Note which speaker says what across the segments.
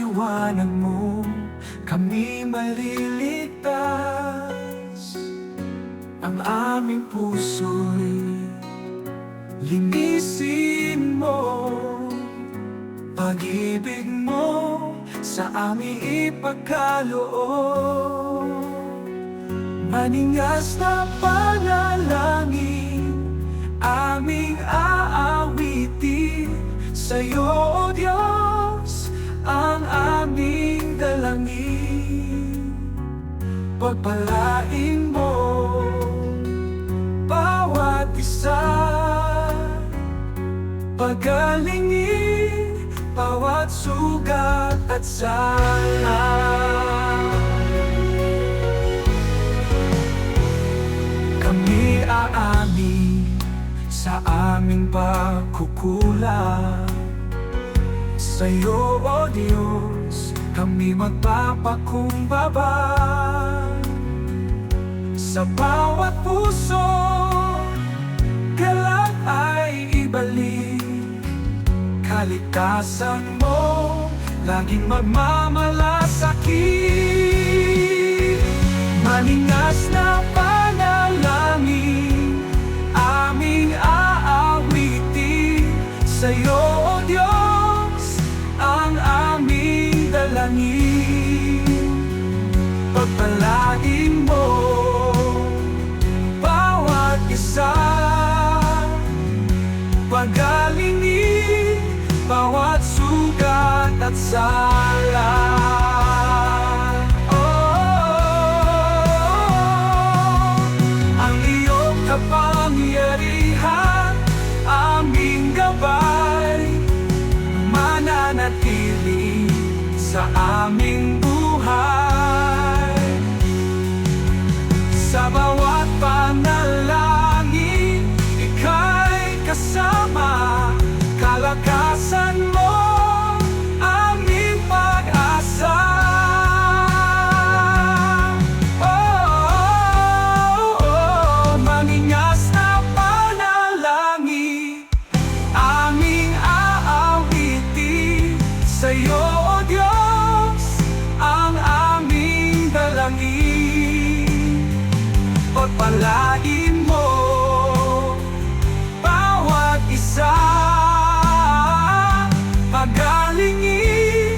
Speaker 1: liwanag mo kami maliligtas. Ang aming puso'y linisin mo, pag-ibig mo sa aming ipagkaloob. Maningas na panalangin aming aawitin sa'yo, O Diyos, ang aming dalangin. Pagpalain mo bawat isa, pagalingin bawat sugat at sala. Kami aamin sa aming pagkukulang, sa'yo, O Diyos, kami magpapakumbaba. Sa bawat puso, galak ay ibalik, kaligtasan mo laging magmamalasakit. Maningas na panalangin aming aawitin sa'yo, O Diyos, ang aming dalangin. Pagpalain mo bawat isa, pagalingin bawat sugat at sala. Ang iyong kapangyarihan aming gabay, mananatili sa aming buhay. Sa bawat panalangin, ika'y kasama, kalakasan mo aming pag-asa. Maningas na panalangin aming aawitin sa'yo, O Diyos, ang aming dalangin. Pagpalain mo bawat isa, pagalingin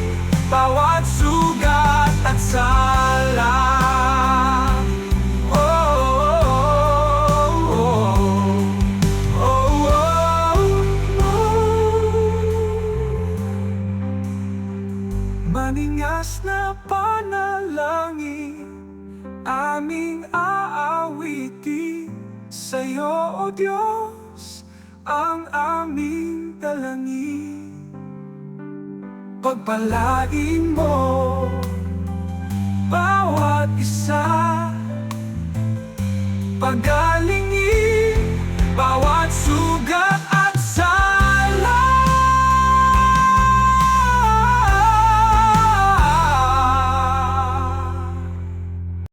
Speaker 1: bawat sugat at sala. Maningas na panalangin aming aawitin sa'yo, O Diyos, ang aming dalangin. Pagpalain mo bawat isa, pagalingin bawat